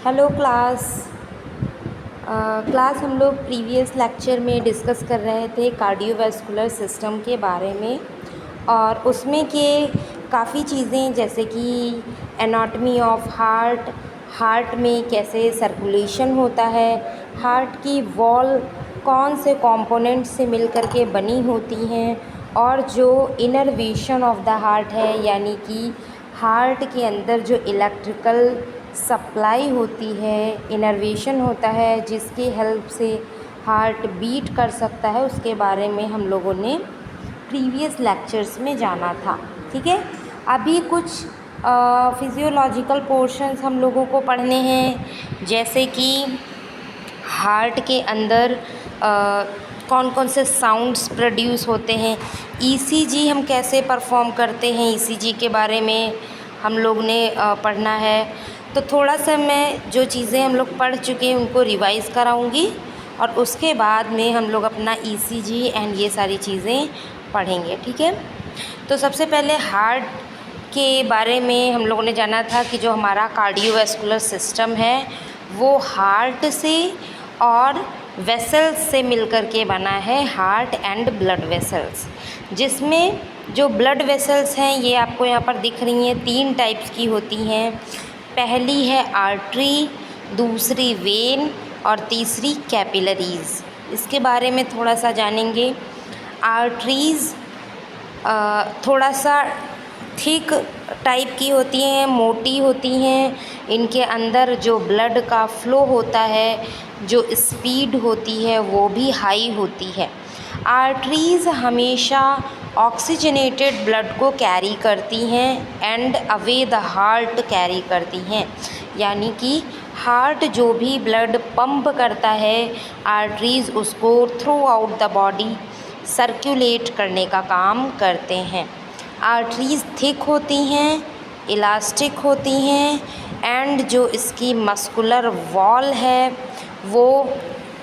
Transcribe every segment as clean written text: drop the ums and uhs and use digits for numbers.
Hello class. Class हम लोग previous lecture में डिस्कस कर रहे थे कार्डियोवैस्कुलर सिस्टम के बारे में, और उसमें के काफ़ी चीज़ें जैसे कि एनाटॉमी ऑफ हार्ट में कैसे सर्कुलेशन होता है, हार्ट की वॉल कौन से कंपोनेंट से मिलकर के बनी होती हैं, और जो इनर्वेशन ऑफ द हार्ट है यानी कि हार्ट के अंदर जो इलेक्ट्रिकल सप्लाई होती है, इनर्वेशन होता है जिसकी हेल्प से हार्ट बीट कर सकता है, उसके बारे में हम लोगों ने प्रीवियस लेक्चर्स में जाना था। ठीक है, अभी कुछ फिजियोलॉजिकल पोर्शंस हम लोगों को पढ़ने हैं, जैसे कि हार्ट के अंदर कौन कौन से साउंड्स प्रोड्यूस होते हैं, ईसीजी हम कैसे परफॉर्म करते हैं, ईसीजी के बारे में हम लोग ने पढ़ना है। तो थोड़ा सा मैं जो चीज़ें हम लोग पढ़ चुके हैं उनको रिवाइज़ कराऊंगी, और उसके बाद में हम लोग अपना ईसीजी एंड ये सारी चीज़ें पढ़ेंगे। ठीक है, तो सबसे पहले हार्ट के बारे में हम लोगों ने जाना था कि जो हमारा कार्डियोवैस्कुलर सिस्टम है वो हार्ट से और वेसल्स से मिलकर के बना है, हार्ट एंड ब्लड वेसल्स, जिसमें जो ब्लड वेसल्स हैं ये आपको यहाँ पर दिख रही हैं, 3 टाइप्स की होती हैं। पहली है आर्टरी, दूसरी वेन और तीसरी कैपिलरीज़। इसके बारे में थोड़ा सा जानेंगे। आर्टरीज़ थोड़ा सा थिक टाइप की होती हैं, मोटी होती हैं, इनके अंदर जो ब्लड का फ़्लो होता है, जो स्पीड होती है वो भी हाई होती है। आर्टरीज़ हमेशा ऑक्सीजनेटेड ब्लड को कैरी करती हैं and away the heart carry करती हैं, यानी कि हार्ट जो भी ब्लड पंप करता है, आर्टरीज़ उसको through out the body circulate करने का काम करते हैं। आर्टरीज़ थिक होती हैं, इलास्टिक होती हैं, एंड जो इसकी मस्कुलर वॉल है वो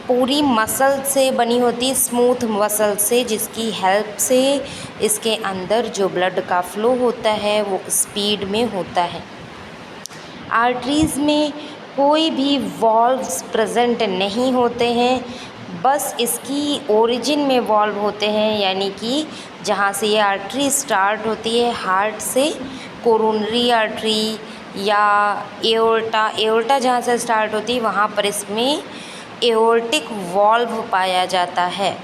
पूरी मसल से बनी होती, स्मूथ मसल से, जिसकी हेल्प से इसके अंदर जो ब्लड का फ़्लो होता है वो स्पीड में होता है। आर्टरीज़ में कोई भी वॉल्व्स प्रेजेंट नहीं होते हैं, बस इसकी ओरिजिन में वॉल्व होते हैं, यानी कि जहाँ से ये आर्टरी स्टार्ट होती है हार्ट से, कोरोनरी आर्टरी या एओर्टा जहाँ से स्टार्ट होती है वहाँ पर इसमें एओर्टिक वॉल्व पाया जाता है।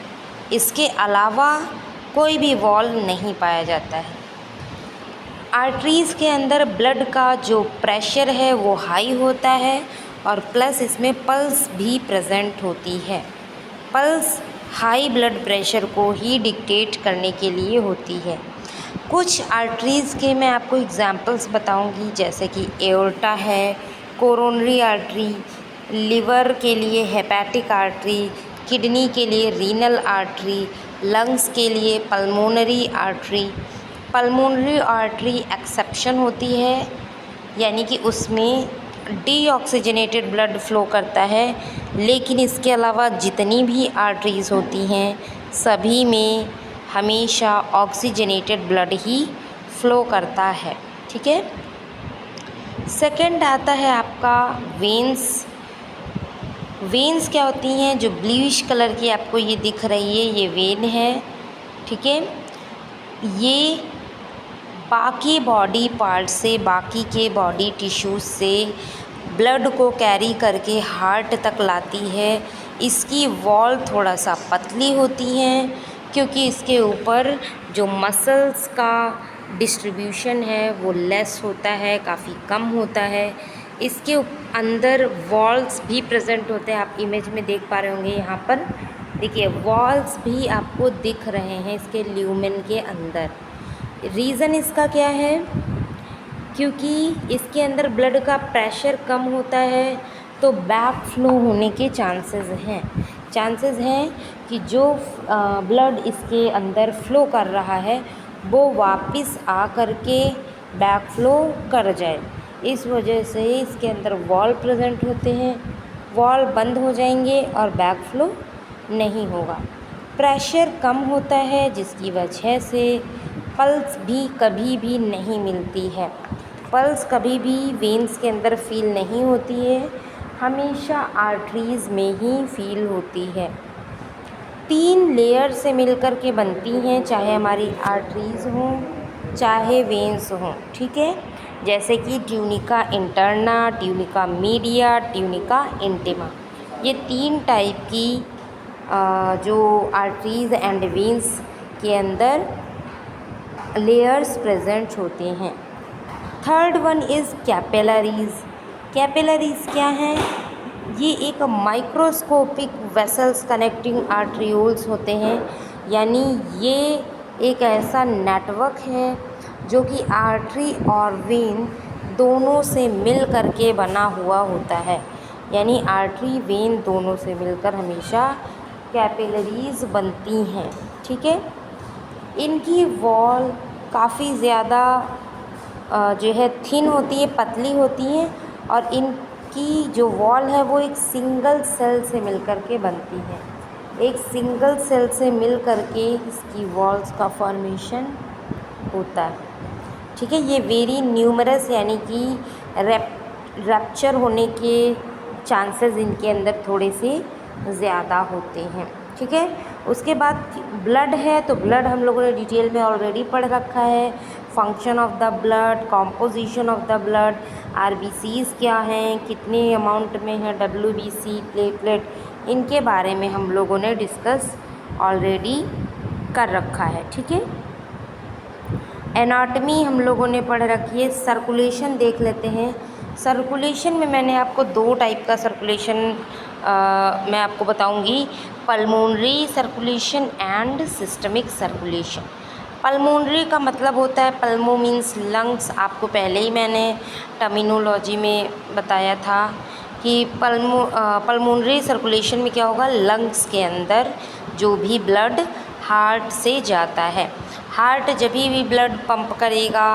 इसके अलावा कोई भी वॉल्व नहीं पाया जाता है। आर्टरीज़ के अंदर ब्लड का जो प्रेशर है वो हाई होता है, और प्लस इसमें पल्स भी प्रेजेंट होती है। पल्स हाई ब्लड प्रेशर को ही डिक्टेट करने के लिए होती है। कुछ आर्टरीज़ के मैं आपको एग्जांपल्स बताऊंगी, जैसे कि एओर्टा है, कोरोनरी आर्टरी, लिवर के लिए हेपेटिक आर्टरी, किडनी के लिए रीनल आर्टरी, लंग्स के लिए pulmonary artery. Pulmonary artery exception होती है, यानी कि उसमें डीऑक्सीजनेटेड ब्लड फ़्लो करता है, लेकिन इसके अलावा जितनी भी आर्टरीज़ होती हैं सभी में हमेशा ऑक्सीजनेटेड ब्लड ही फ़्लो करता है। ठीक है, सेकंड आता है आपका वेन्स। वेन्स क्या होती हैं? जो ब्लूइश कलर की आपको ये दिख रही है ये वेन है। ठीक है, ये बाकी बॉडी पार्ट से, बाकी के बॉडी टिश्यूज़ से ब्लड को कैरी करके हार्ट तक लाती है। इसकी वॉल थोड़ा सा पतली होती हैं, क्योंकि इसके ऊपर जो मसल्स का डिस्ट्रीब्यूशन है वो लेस होता है, काफ़ी कम होता है। इसके अंदर वॉल्स भी प्रेजेंट होते हैं, आप इमेज में देख पा रहे होंगे। यहाँ पर देखिए वॉल्स भी आपको दिख रहे हैं इसके ल्यूमेन के अंदर। रीज़न इसका क्या है? क्योंकि इसके अंदर ब्लड का प्रेशर कम होता है, तो बैक फ्लो होने के चांसेस हैं कि जो ब्लड इसके अंदर फ़्लो कर रहा है वो वापस आ कर के बैक फ्लो कर जाए। इस वजह से इसके अंदर वॉल प्रेजेंट होते हैं, वॉल बंद हो जाएंगे और बैक फ्लो नहीं होगा। प्रेशर कम होता है जिसकी वजह से पल्स भी कभी भी नहीं मिलती है। पल्स कभी भी वेन्स के अंदर फील नहीं होती है, हमेशा आर्टरीज़ में ही फील होती है। 3 लेयर से मिलकर के बनती हैं, चाहे हमारी आर्टरीज़ हों चाहे वेन्स हों, ठीक है। जैसे कि tunica interna, tunica media, tunica intima, ये 3 टाइप की जो आर्टरीज़ एंड वेन्स के अंदर लेयर्स प्रेजेंट होते हैं। Third one is capillaries. Capillaries क्या हैं? ये एक माइक्रोस्कोपिक वेसल्स कनेक्टिंग आर्टरियोल्स होते हैं, यानी ये एक ऐसा नेटवर्क है जो कि आर्टरी और वेन दोनों से मिल कर के बना हुआ होता है, यानी आर्टरी वेन दोनों से मिलकर हमेशा कैपिलरीज़ बनती हैं, ठीक है। इनकी वॉल काफ़ी ज़्यादा जो है थिन होती है, पतली होती है, और इनकी जो वॉल है वो एक सिंगल सेल से मिलकर के बनती है। एक सिंगल सेल से मिल कर के इसकी वॉल्स का फॉर्मेशन होता है, ठीक है। ये वेरी न्यूमरस, यानी कि रैप्चर होने के चांसेस इनके अंदर थोड़े से ज़्यादा होते हैं, ठीक है। उसके बाद ब्लड है, तो ब्लड हम लोगों ने डिटेल में ऑलरेडी पढ़ रखा है। Function of the blood, composition of the blood, RBCs क्या हैं, कितने अमाउंट में है, डब्ल्यूबीसी, प्लेटलेट, इनके बारे में हम लोगों ने डिस्कस ऑलरेडी कर रखा है, ठीक है। एनाटमी हम लोगों ने पढ़ रखी है। सर्कुलेशन देख लेते हैं। सर्कुलेशन में मैंने आपको 2 टाइप का सर्कुलेशन मैं आपको बताऊंगी, pulmonary circulation and systemic circulation. Pulmonary का मतलब होता है, पल्मो मीन्स लंग्स, आपको पहले ही मैंने टर्मिनोलॉजी में बताया था कि पल्मोनरी सर्कुलेशन में क्या होगा, लंग्स के अंदर जो भी ब्लड हार्ट से जाता है, हार्ट जब भी ब्लड पंप करेगा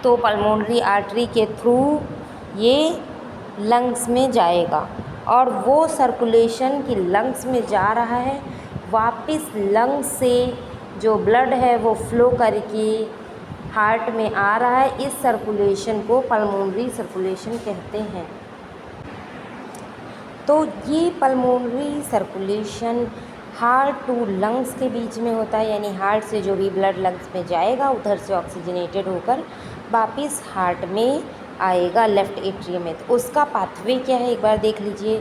तो पल्मोनरी आर्टरी के थ्रू ये लंग्स में जाएगा, और वो सर्कुलेशन कि लंग्स में जा रहा है, वापस लंग्स से जो ब्लड है वो फ्लो करके हार्ट में आ रहा है, इस सर्कुलेशन को पल्मोनरी सर्कुलेशन कहते हैं। तो ये pulmonary circulation heart to lungs के बीच में होता है, यानी हार्ट से जो भी ब्लड लंग्स में जाएगा उधर से ऑक्सीजनेटेड होकर वापस हार्ट में आएगा लेफ़्ट एट्रियम में। तो उसका पाथवे क्या है एक बार देख लीजिए।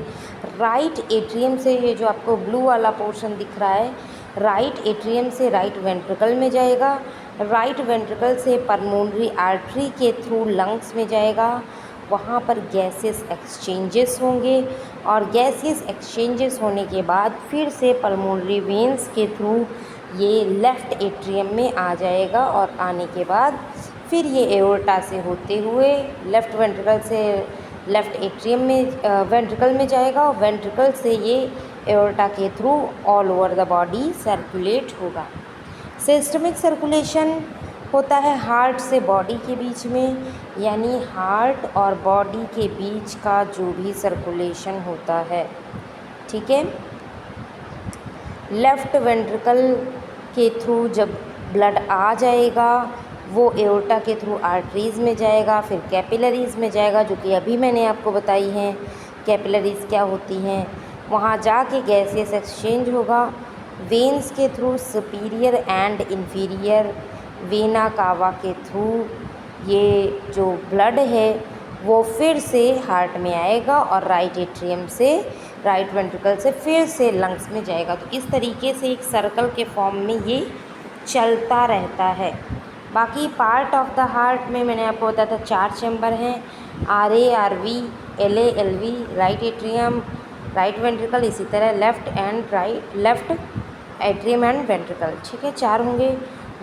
राइट एट्रियम से, ये जो आपको ब्लू वाला पोर्शन दिख रहा है, राइट एट्रियम से राइट वेंट्रिकल में जाएगा, राइट वेंट्रिकल से पल्मोनरी आर्टरी के थ्रू लंग्स में जाएगा, वहाँ पर गैसेस एक्सचेंजेस होंगे, और गैसेस एक्सचेंजेस होने के बाद फिर से पल्मोनरी वेन्स के थ्रू ये लेफ़्ट एट्रियम में आ जाएगा, और आने के बाद फिर ये एओर्टा से होते हुए लेफ़्ट वेंट्रिकल से लेफ़्ट एट्रियम में वेंट्रिकल में जाएगा, और वेंट्रिकल से ये एओर्टा के through all over the body circulate होगा। सिस्टमिक सर्कुलेशन होता है हार्ट से बॉडी के बीच में, यानी हार्ट और बॉडी के बीच का जो भी सर्कुलेशन होता है, ठीक है। लेफ़्ट वेंट्रिकल के थ्रू जब ब्लड आ जाएगा वो एओर्टा के थ्रू आर्टरीज़ में जाएगा, फिर कैपिलरीज़ में जाएगा, जो कि अभी मैंने आपको बताई हैं कैपिलरीज़ क्या होती हैं। वहाँ जाके गैसेस एक्सचेंज होगा, वेन्स के through superior and inferior vena cava के थ्रू ये जो ब्लड है वो फिर से हार्ट में आएगा, और राइट एट्रियम से राइट वेंट्रिकल से फिर से लंग्स में जाएगा। तो इस तरीके से एक सर्कल के फॉर्म में ये चलता रहता है। बाकी पार्ट ऑफ द हार्ट में मैंने आपको बताया था 4 चैम्बर हैं, RA, RV, LA, LV, right atrium, right ventricle, इसी तरह लेफ़्ट एट्रियम एंड वेंट्रिकल, ठीक है, 4 होंगे।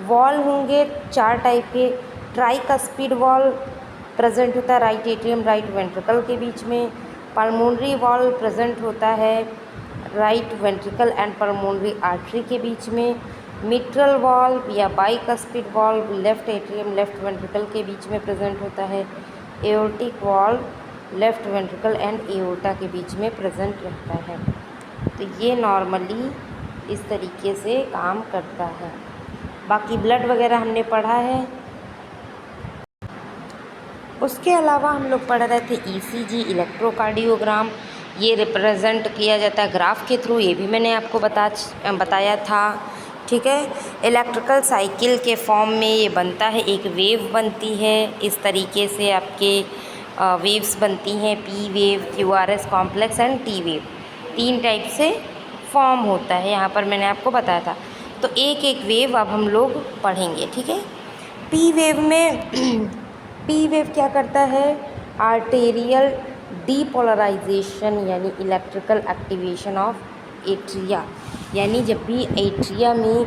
वॉल होंगे 4 टाइप के। ट्राइकस्पिड वॉल प्रेजेंट होता है राइट एट्रियम राइट वेंट्रिकल के बीच में। पल्मोनरी वॉल प्रेजेंट होता है right ventricle and pulmonary artery के बीच में। मिट्रल वॉल्व या bicuspid valve left atrium left ventricle के बीच में प्रेजेंट होता है। Aortic valve left ventricle and aorta के बीच में प्रेजेंट रहता है। तो ये नॉर्मली इस तरीके से काम करता है। बाकी ब्लड वगैरह हमने पढ़ा है। उसके अलावा हम लोग पढ़ रहे थे ईसीजी, इलेक्ट्रोकार्डियोग्राम। ये रिप्रेजेंट किया जाता है ग्राफ के थ्रू, ये भी मैंने आपको बताया था। ठीक है, इलेक्ट्रिकल साइकिल के फॉर्म में ये बनता है, एक वेव बनती है इस तरीके से आपके वेव्स बनती हैं, P wave, QRS complex and T wave. 3 type से फॉर्म होता है, यहाँ पर मैंने आपको बताया था। तो एक एक वेव अब हम लोग पढ़ेंगे। ठीक है, पी वेव में पी वेव क्या करता है, आर्टेरियल डीपोलराइजेशन यानी इलेक्ट्रिकल एक्टिवेशन ऑफ एट्रिया। यानी जब भी एट्रिया में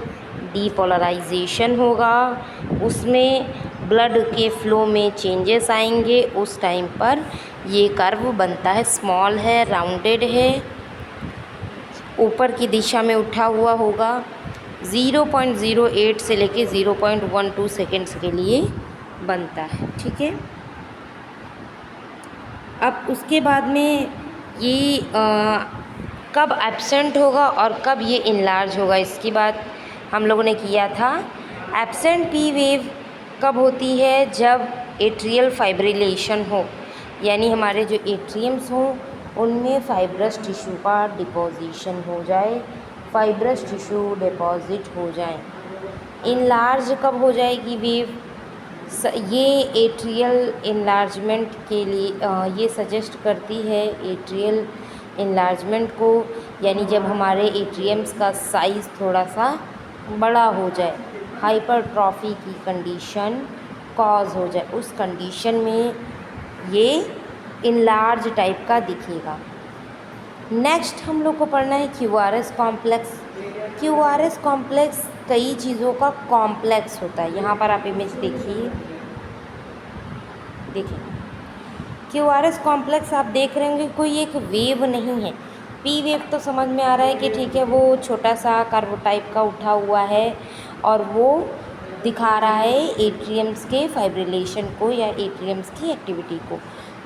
डीपोलराइजेशन होगा, उसमें ब्लड के फ्लो में चेंजेस आएंगे, उस टाइम पर ये कर्व बनता है, स्मॉल है, राउंडेड है, ऊपर की दिशा में उठा हुआ होगा। 0.08 से लेके 0.12 सेकेंड्स के लिए बनता है। ठीक है, अब उसके बाद में ये कब एब्सेंट होगा और कब ये इनलार्ज होगा, इसकी बात हम लोगों ने किया था। एब्सेंट पी वेव कब होती है, जब एट्रियल फाइब्रिलेशन हो, यानी हमारे जो एट्रियम्स हों उनमें फाइब्रस टिश्यू का डिपोजिशन हो जाए, फाइब्रस टिश्यू डिपॉजिट हो जाए। इनलार्ज कब हो जाएगी वेव, ये एट्रियल इनलार्जमेंट के लिए ये सजेस्ट करती है एट्रियल इनलार्जमेंट को, यानी जब हमारे एट्रियम्स का साइज़ थोड़ा सा बड़ा हो जाए, हाइपरट्रॉफी की कंडीशन कॉज हो जाए, उस कंडीशन में ये इनलार्ज टाइप का दिखेगा। नेक्स्ट हम लोग को पढ़ना है क्यूआरएस कॉम्प्लेक्स। क्यूआरएस कॉम्प्लेक्स कई चीज़ों का कॉम्प्लेक्स होता है। यहाँ पर आप इमेज देखिए क्यूआरएस कॉम्प्लेक्स आप देख रहे होंगे, कोई एक वेव नहीं है। पी वेव तो समझ में आ रहा है कि ठीक है, वो छोटा सा कर्व टाइप का उठा हुआ है और वो दिखा रहा है एट्रियम्स के फाइब्रिलेशन को या एट्रियम्स की एक्टिविटी को।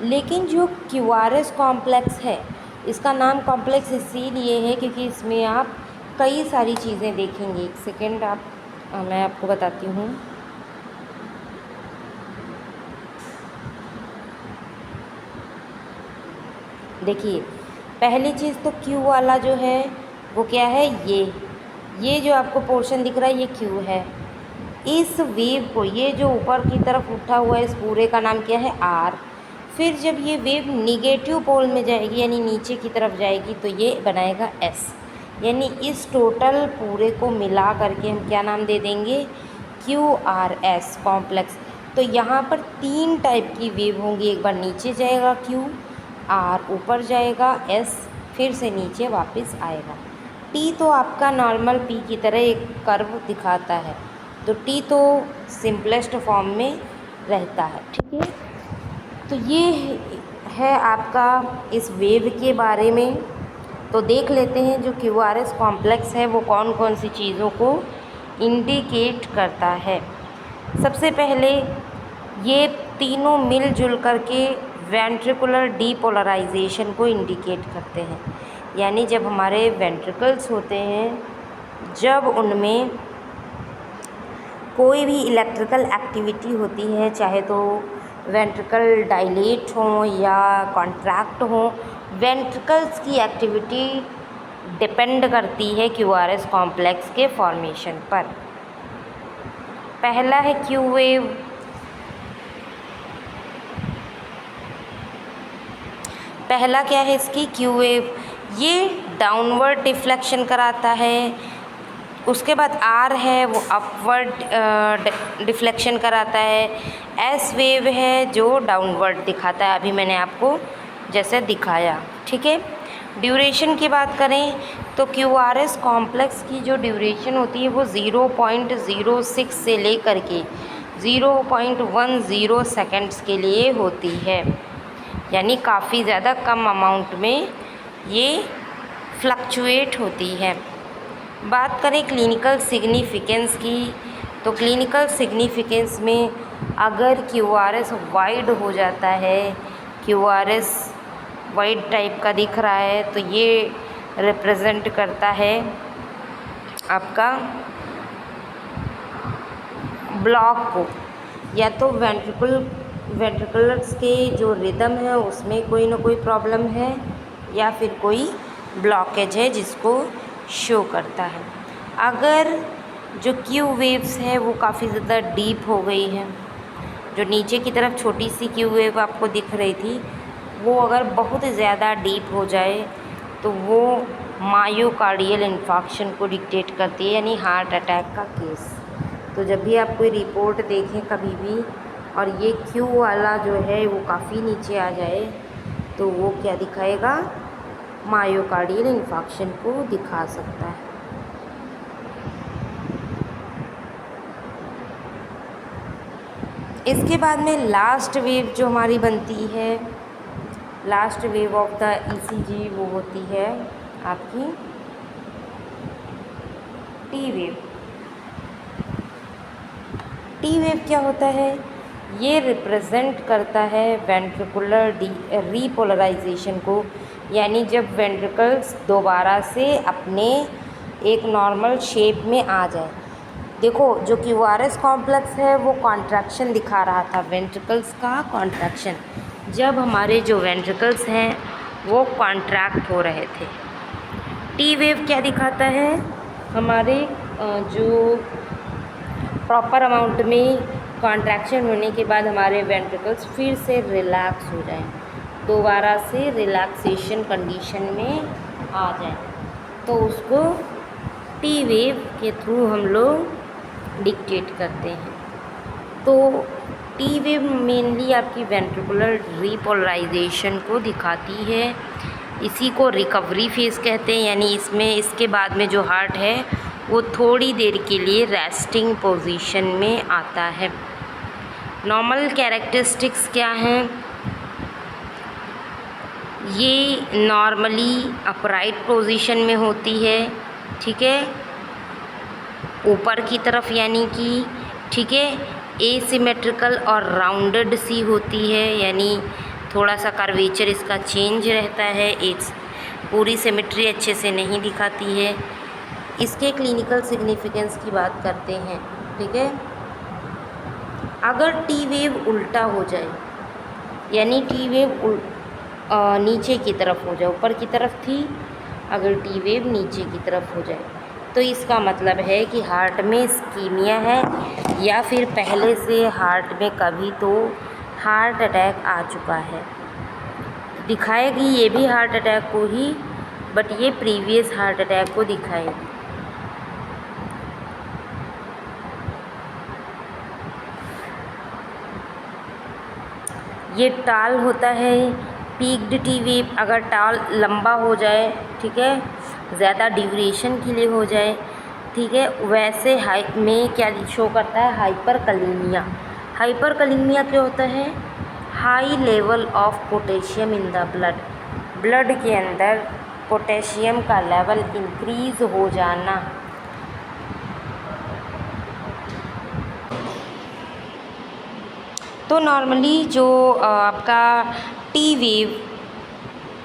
लेकिन जो क्यूआरएस कॉम्प्लेक्स है, इसका नाम कॉम्प्लेक्स इसीलिए है क्योंकि इसमें आप कई सारी चीज़ें देखेंगे। एक सेकेंड, मैं आपको बताती हूँ। देखिए, पहली चीज़ तो क्यू वाला जो है वो क्या है, ये जो आपको पोर्शन दिख रहा है ये क्यू है। इस वेव को, ये जो ऊपर की तरफ उठा हुआ है, इस पूरे का नाम क्या है, आर। फिर जब ये वेव निगेटिव पोल में जाएगी यानी नीचे की तरफ जाएगी तो ये बनाएगा एस। यानी इस टोटल पूरे को मिला करके हम क्या नाम दे देंगे, क्यू आर एस कॉम्प्लेक्स। तो यहाँ पर 3 टाइप की वेव होंगी, एक बार नीचे जाएगा क्यू, आर ऊपर जाएगा, एस फिर से नीचे वापस आएगा। टी तो आपका नॉर्मल पी की तरह एक कर्व दिखाता है, तो टी तो सिंपलेस्ट फॉर्म में रहता है। ठीक है, तो ये है आपका इस वेव के बारे में। तो देख लेते हैं जो क्यूआरएस कॉम्प्लेक्स है वो कौन कौन सी चीज़ों को इंडिकेट करता है। सबसे पहले ये तीनों मिलजुल करके वेंट्रिकुलर डीपोलराइजेशन को इंडिकेट करते हैं। यानी जब हमारे वेंट्रिकल्स होते हैं, जब उनमें कोई भी इलेक्ट्रिकल एक्टिविटी होती है, चाहे तो वेंट्रिकल डायलेट हो या कॉन्ट्रैक्ट हो, वेंट्रिकल्स की एक्टिविटी डिपेंड करती है क्यूआरएस कॉम्प्लेक्स के फॉर्मेशन पर। पहला है क्यू वेव। पहला क्या है इसकी, क्यू वेव, ये डाउनवर्ड डिफ्लेक्शन कराता है। उसके बाद आर है वो अपवर्ड डिफ्लेक्शन कराता है। एस वेव है जो डाउनवर्ड दिखाता है, अभी मैंने आपको जैसे दिखाया। ठीक है, ड्यूरेशन की बात करें तो क्यूआरएस कॉम्प्लेक्स की जो ड्यूरेशन होती है वो 0.06 से लेकर के 0.10 सेकेंड्स के लिए होती है, यानी काफ़ी ज़्यादा कम अमाउंट में ये फ्लक्चुएट होती है। बात करें क्लिनिकल सिग्निफिकेंस की, तो क्लिनिकल सिग्निफिकेंस में अगर क्यूआरएस वाइड हो जाता है, क्यूआरएस वाइड टाइप का दिख रहा है, तो ये रिप्रेजेंट करता है आपका ब्लॉक को, या तो वेंट्रिकल वेंट्रिकल्स के जो रिदम है उसमें कोई ना कोई प्रॉब्लम है या फिर कोई ब्लॉकेज है जिसको शो करता है। अगर जो क्यू वेव्स है वो काफ़ी ज़्यादा डीप हो गई है, जो नीचे की तरफ छोटी सी क्यू वेव आपको दिख रही थी वो अगर बहुत ज़्यादा डीप हो जाए तो वो मायोकार्डियल इन्फार्क्शन को डिक्टेट करती है, यानी हार्ट अटैक का केस। तो जब भी आप कोई रिपोर्ट देखें कभी भी और ये क्यू वाला जो है वो काफ़ी नीचे आ जाए तो वो क्या दिखाएगा, मायोकार्डियल इन्फार्क्शन को दिखा सकता है। इसके बाद में लास्ट वेव जो हमारी बनती है, last wave of the ECG, वो होती है आपकी टी वेव। टी वेव क्या होता है, ये रिप्रेजेंट करता है वेंट्रिकुलर रीपोलराइजेशन को, यानी जब वेंट्रिकल्स दोबारा से अपने एक नॉर्मल शेप में आ जाए। देखो जो क्यूआरएस कॉम्प्लेक्स है वो कॉन्ट्रैक्शन दिखा रहा था, वेंट्रिकल्स का कॉन्ट्रैक्शन, जब हमारे जो वेंट्रिकल्स हैं वो कॉन्ट्रैक्ट हो रहे थे। टी वेव क्या दिखाता है, हमारे जो प्रॉपर अमाउंट में कॉन्ट्रैक्शन होने के बाद हमारे वेंट्रिकल्स फिर से रिलैक्स हो जाएं, दोबारा से रिलैक्सेशन कंडीशन में आ जाएं, तो उसको टी वेव के थ्रू हम लोग डिक्टेट करते हैं। तो टी वेव मेनली आपकी वेंट्रिकुलर रीपोलराइजेशन को दिखाती है, इसी को रिकवरी फेज़ कहते हैं, यानी इसमें इसके बाद में जो हार्ट है वो थोड़ी देर के लिए रेस्टिंग पोजीशन में आता है। नॉर्मल कैरेक्टरिस्टिक्स क्या हैं, ये नॉर्मली अपराइट पोजीशन में होती है, ठीक है, ऊपर की तरफ यानी कि, ठीक है, एसिमेट्रिकल और राउंडेड सी होती है, यानी थोड़ा सा कर्वेचर इसका चेंज रहता है, एक पूरी सिमेट्री अच्छे से नहीं दिखाती है। इसके क्लिनिकल सिग्निफिकेंस की बात करते हैं, ठीक है। अगर टी वेव उल्टा हो जाए, यानी टी वेव नीचे की तरफ हो जाए, ऊपर की तरफ थी, अगर टी वेव नीचे की तरफ हो जाए तो इसका मतलब है कि हार्ट में इस्कीमिया है या फिर पहले से हार्ट में कभी तो हार्ट अटैक आ चुका है। दिखाएगी ये भी हार्ट अटैक को ही, बट ये प्रीवियस हार्ट अटैक को दिखाएगी। ये टाल होता है, पीक्ड टी वेव, अगर टाल लंबा हो जाए, ठीक है, ज़्यादा ड्यूरेशन के लिए हो जाए, ठीक है, वैसे हाई में क्या शो करता है, हाइपरकलीमिया। हाइपरकलीमिया क्या होता है, high level of potassium in the blood, blood के अंदर पोटेशियम का लेवल इंक्रीज़ हो जाना। तो नॉर्मली जो आपका टी वेव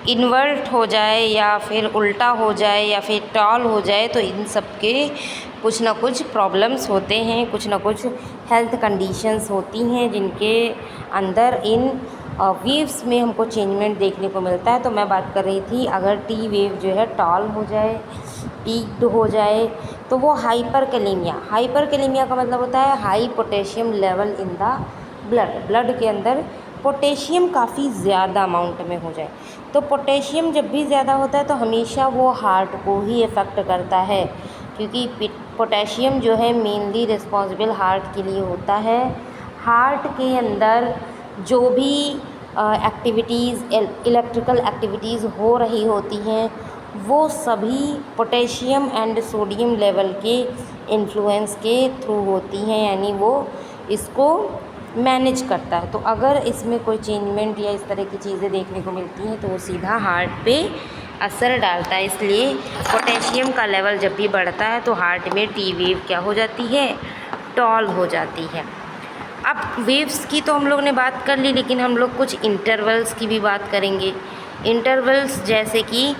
इन्वर्ट हो जाए या फिर उल्टा हो जाए या फिर टॉल हो जाए तो इन सब के कुछ ना कुछ प्रॉब्लम्स होते हैं, कुछ ना कुछ हेल्थ कंडीशंस होती हैं जिनके अंदर इन वेव्स में हमको चेंजमेंट देखने को मिलता है। तो मैं बात कर रही थी, अगर टी वेव जो है टॉल हो जाए, पीक्ड हो जाए, तो वो हाइपरकैलेमिया। हाइपरकैलेमिया का मतलब होता है high potassium level in the blood, blood के अंदर पोटेशियम काफ़ी ज़्यादा अमाउंट में हो जाए। तो पोटेशियम जब भी ज़्यादा होता है तो हमेशा वो हार्ट को ही इफ़ेक्ट करता है, क्योंकि पोटेशियम जो है मेनली रिस्पॉन्सिबल हार्ट के लिए होता है। हार्ट के अंदर जो भी एक्टिविटीज़, इलेक्ट्रिकल एक्टिविटीज़ हो रही होती हैं वो सभी पोटेशियम एंड सोडियम लेवल के इन्फ्लुएंस के थ्रू होती हैं, यानी वो इसको मैनेज करता है। तो अगर इसमें कोई चेंजमेंट या इस तरह की चीज़ें देखने को मिलती हैं तो वो सीधा हार्ट पे असर डालता है। इसलिए पोटेशियम का लेवल जब भी बढ़ता है तो हार्ट में टी वेव क्या हो जाती है, टॉल हो जाती है। अब वेव्स की तो हम लोग ने बात कर ली, लेकिन हम लोग कुछ इंटरवल्स की भी बात करेंगे। इंटरवल्स जैसे कि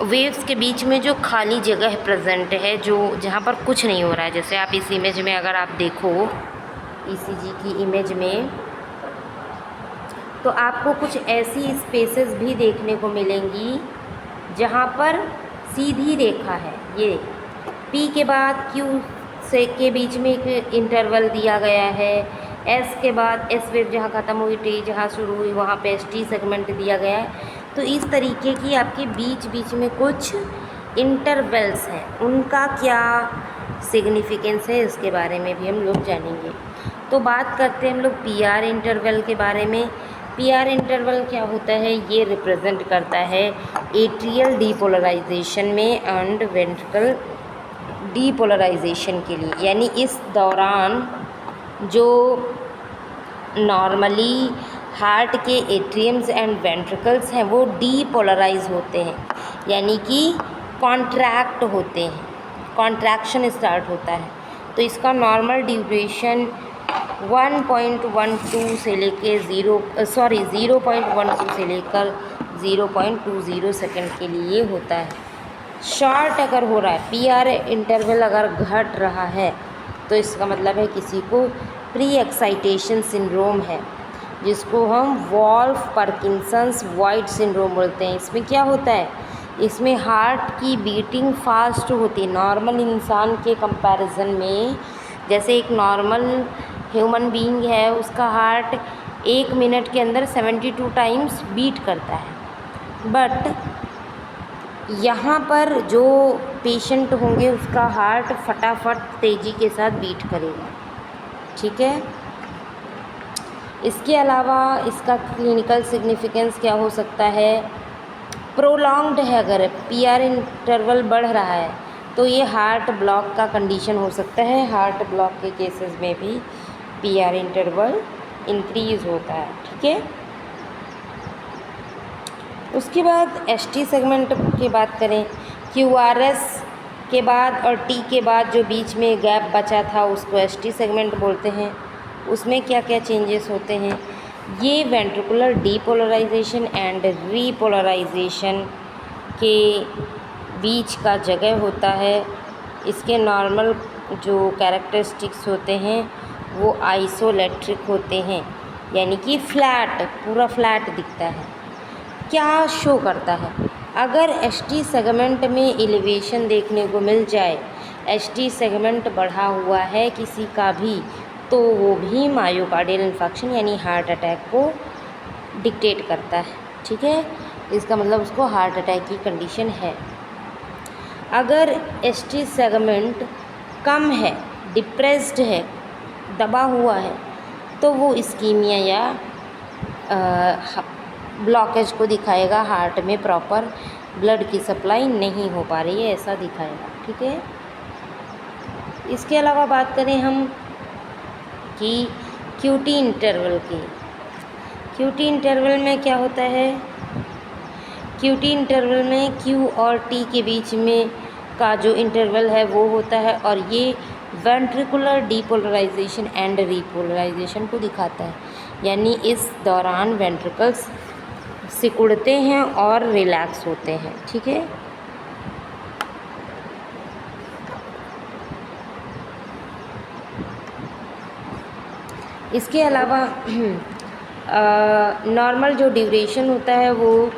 वेव्स के बीच में जो खाली जगह प्रेजेंट है, जो जहाँ पर कुछ नहीं हो रहा है, जैसे आप इस इमेज में अगर आप देखो, ईसीजी की इमेज में तो आपको कुछ ऐसी स्पेसेस भी देखने को मिलेंगी जहाँ पर सीधी रेखा है। ये पी के बाद क्यू से के बीच में एक इंटरवल दिया गया है, एस के बाद एस वेव जहाँ ख़त्म हुई, टी जहाँ शुरू हुई वहाँ पे एस टी सेगमेंट दिया गया है। तो इस तरीके की आपके बीच बीच में कुछ इंटरवल्स हैं, उनका क्या सिग्निफिकेंस है इसके बारे में भी हम लोग जानेंगे। तो बात करते हैं हम लोग पी आर इंटरवल के बारे में। पी आर इंटरवल क्या होता है? ये रिप्रेजेंट करता है एट्रियल डीपोलराइजेशन में एंड वेंट्रिकल डीपोलराइजेशन के लिए, यानी इस दौरान जो नॉर्मली हार्ट के एट्रियम्स एंड वेंट्रिकल्स हैं वो डीपोलराइज होते हैं, यानी कि कॉन्ट्रैक्ट होते हैं, कॉन्ट्रैक्शन स्टार्ट होता है। तो इसका नॉर्मल ड्यूरेशन 1.12 से लेके 0.12 से लेकर 0.20 सेकंड के लिए होता है। शॉर्ट अगर हो रहा है, पी आर इंटरवल अगर घट रहा है, तो इसका मतलब है किसी को प्री एक्साइटेशन सिंड्रोम है, जिसको हम वॉल्फ पार्किंसंस वाइट सिंड्रोम बोलते हैं। इसमें क्या होता है? इसमें हार्ट की बीटिंग फास्ट होती है नॉर्मल इंसान के कंपैरिजन में। जैसे एक नॉर्मल ह्यूमन बीइंग है, उसका हार्ट 1 मिनट के अंदर 72 टाइम्स बीट करता है, बट यहाँ पर जो पेशेंट होंगे उसका हार्ट फटाफट तेज़ी के साथ बीट करेगा। ठीक है। इसके अलावा इसका क्लिनिकल सिग्निफिकेंस क्या हो सकता है? प्रोलॉन्ग्ड है, अगर पी आर इंटरवल बढ़ रहा है तो ये हार्ट ब्लॉक का कंडीशन हो सकता है। हार्ट ब्लॉक के केसेस में भी पी आर इंटरवल इंक्रीज़ होता है। ठीक है। उसके बाद एस टी सेगमेंट की बात करें, क्यू आर एस के बाद और टी के बाद जो बीच में गैप बचा था उसको एस टी सेगमेंट बोलते हैं। उसमें क्या क्या चेंजेस होते हैं? ये वेंट्रिकुलर डीपोलराइजेशन एंड रीपोलराइजेशन के बीच का जगह होता है। इसके नॉर्मल जो कैरेक्टरिस्टिक्स होते हैं वो आइसोलेट्रिक होते हैं, यानी कि फ्लैट, पूरा फ्लैट दिखता है। क्या शो करता है? अगर एस टी सेगमेंट में एलिवेशन देखने को मिल जाए, एस टी सेगमेंट बढ़ा हुआ है किसी का भी, तो वो भी मायोकार्डियल इन्फेक्शन यानी हार्ट अटैक को डिक्टेट करता है। ठीक है। इसका मतलब उसको हार्ट अटैक की कंडीशन है। अगर एस टी सेगमेंट कम है, डिप्रेस्ड है, दबा हुआ है, तो वो इस्कीमिया या ब्लॉकेज को दिखाएगा। हार्ट में प्रॉपर ब्लड की सप्लाई नहीं हो पा रही है, ऐसा दिखाएगा। ठीक है। इसके अलावा बात करें हम कि क्यूटी इंटरवल की। क्यूटी इंटरवल में क्या होता है? क्यूटी इंटरवल में क्यू और टी के बीच में का जो इंटरवल है वो होता है, और ये वेंट्रिकुलर डीपोलराइजेशन एंड रीपोलराइजेशन को दिखाता है, यानी इस दौरान वेंट्रिकल्स सिकुड़ते हैं और रिलैक्स होते हैं। ठीक है। इसके अलावा नॉर्मल जो ड्यूरेशन होता है वो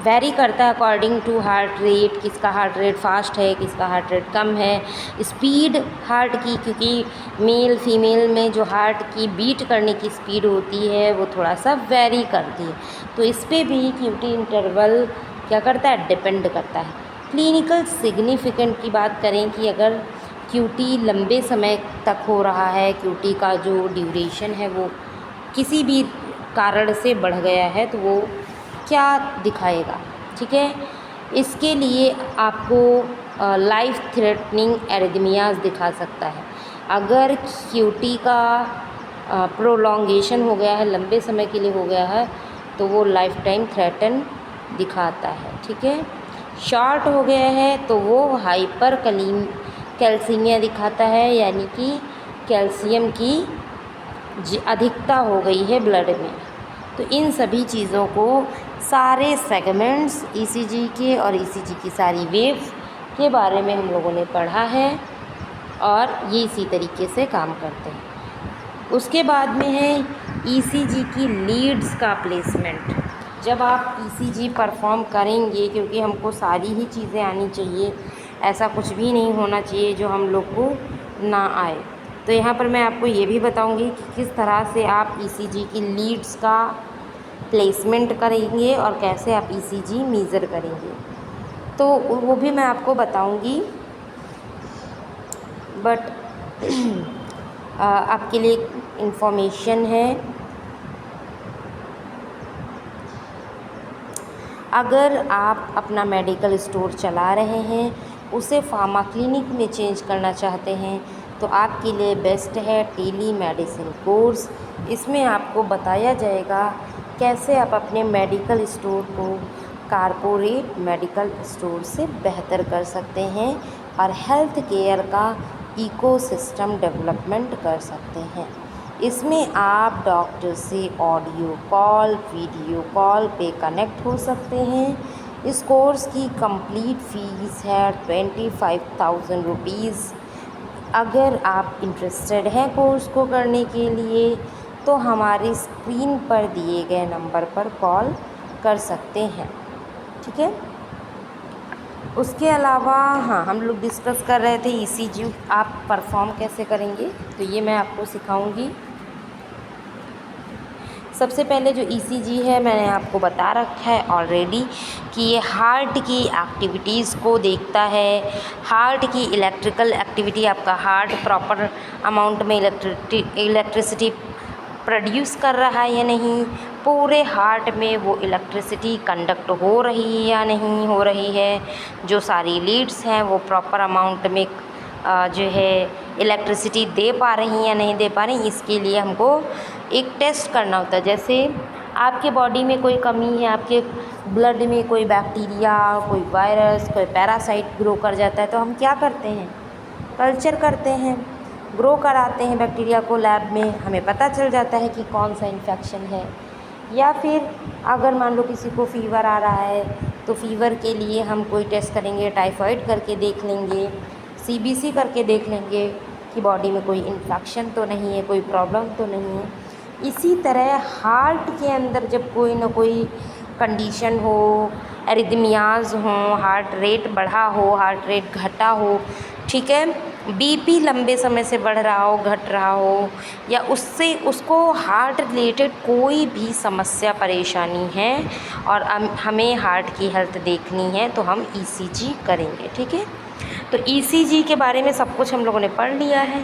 वैरी करता है अकॉर्डिंग टू हार्ट रेट। किसका हार्ट रेट फास्ट है, किसका हार्ट रेट कम है। स्पीड हार्ट की, क्योंकि मेल फीमेल में जो हार्ट की बीट करने की स्पीड होती है वो थोड़ा सा वैरी करती है, तो इस पर भी क्यूटी इंटरवल क्या करता है? डिपेंड करता है। क्लिनिकल सिग्निफिकेंट की बात करें कि अगर क्यूटी लंबे समय तक हो रहा है, क्यूटी का जो ड्यूरेशन है वो किसी भी कारण से बढ़ गया है, तो वो क्या दिखाएगा? ठीक है। इसके लिए आपको लाइफ थ्रेटनिंग एरिथमियाज दिखा सकता है। अगर क्यूटी का प्रोलॉन्गेशन हो गया है, लंबे समय के लिए हो गया है, तो वो लाइफ टाइम थ्रेटन दिखाता है। ठीक है। शॉर्ट हो गया है तो वो हाइपर कैल्सीमिया दिखाता है, यानी कि कैल्शियम की अधिकता हो गई है ब्लड में। तो इन सभी चीज़ों को, सारे सेगमेंट्स ईसीजी के और ईसीजी की सारी वेव्स के बारे में हम लोगों ने पढ़ा है, और ये इसी तरीके से काम करते हैं। उसके बाद में है ईसीजी की लीड्स का प्लेसमेंट। जब आप ईसीजी परफॉर्म करेंगे, क्योंकि हमको सारी ही चीज़ें आनी चाहिए, ऐसा कुछ भी नहीं होना चाहिए जो हम लोग को ना आए। तो यहाँ पर मैं आपको ये भी बताऊँगी कि किस तरह से आप ईसीजी की लीड्स का प्लेसमेंट करेंगे और कैसे आप ईसीजी मेज़र करेंगे, तो वो भी मैं आपको बताऊँगी। बट आपके लिए इन्फॉर्मेशन है, अगर आप अपना मेडिकल स्टोर चला रहे हैं, उसे फार्मा क्लिनिक में चेंज करना चाहते हैं, तो आपके लिए बेस्ट है टेली मेडिसिन कोर्स। इसमें आपको बताया जाएगा कैसे आप अपने मेडिकल स्टोर को कारपोरेट मेडिकल स्टोर से बेहतर कर सकते हैं और हेल्थ केयर का इकोसिस्टम डेवलपमेंट कर सकते हैं। इसमें आप डॉक्टर से ऑडियो कॉल, वीडियो कॉल पे कनेक्ट हो सकते हैं। इस कोर्स की कंप्लीट फ़ीस है 25,000 रुपीज़। अगर आप इंटरेस्टेड हैं कोर्स को करने के लिए, तो हमारी स्क्रीन पर दिए गए नंबर पर कॉल कर सकते हैं, ठीक है। उसके अलावा हाँ, हम लोग डिस्कस कर रहे थे ईसीजी आप परफॉर्म कैसे करेंगे, तो ये मैं आपको सिखाऊंगी। सबसे पहले जो ईसीजी है, मैंने आपको बता रखा है ऑलरेडी कि ये हार्ट की एक्टिविटीज़ को देखता है। हार्ट की इलेक्ट्रिकल एक्टिविटी, आपका हार्ट प्रॉपर अमाउंट में इलेक्ट्रिसिटी प्रोड्यूस कर रहा है या नहीं, पूरे हार्ट में वो इलेक्ट्रिसिटी कंडक्ट हो रही है या नहीं हो रही है, जो सारी लीड्स हैं वो प्रॉपर अमाउंट में जो है इलेक्ट्रिसिटी दे पा रही हैं या नहीं दे पा रही, इसके लिए हमको एक टेस्ट करना होता है। जैसे आपके बॉडी में कोई कमी है, आपके ब्लड में कोई बैक्टीरिया, कोई वायरस, कोई पैरासाइट ग्रो कर जाता है, तो हम क्या करते हैं, कल्चर करते हैं, ग्रो कराते हैं बैक्टीरिया को लैब में, हमें पता चल जाता है कि कौन सा इन्फेक्शन है। या फिर अगर मान लो किसी को फ़ीवर आ रहा है, तो फ़ीवर के लिए हम कोई टेस्ट करेंगे, टाइफाइड करके देख लेंगे, सीबीसी करके देख लेंगे कि बॉडी में कोई इन्फेक्शन तो नहीं है, कोई प्रॉब्लम तो नहीं है। इसी तरह हार्ट के अंदर जब कोई ना कोई कंडीशन हो, एरिथमियाज़ हों, हार्ट रेट बढ़ा हो, हार्ट रेट घटा हो, ठीक है, बीपी लंबे समय से बढ़ रहा हो, घट रहा हो, या उससे उसको हार्ट रिलेटेड कोई भी समस्या परेशानी है और हमें हार्ट की हेल्थ देखनी है, तो हम ईसीजी करेंगे, ठीक है। तो ईसीजी के बारे में सब कुछ हम लोगों ने पढ़ लिया है।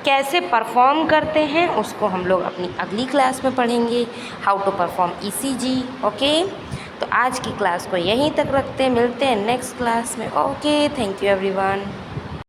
कैसे परफॉर्म करते हैं उसको हम लोग अपनी अगली क्लास में पढ़ेंगे, how to perform ECG, okay. तो आज की क्लास को यहीं तक रखते हैं, मिलते हैं नेक्स्ट क्लास में, ओके, थैंक यू एवरीवन।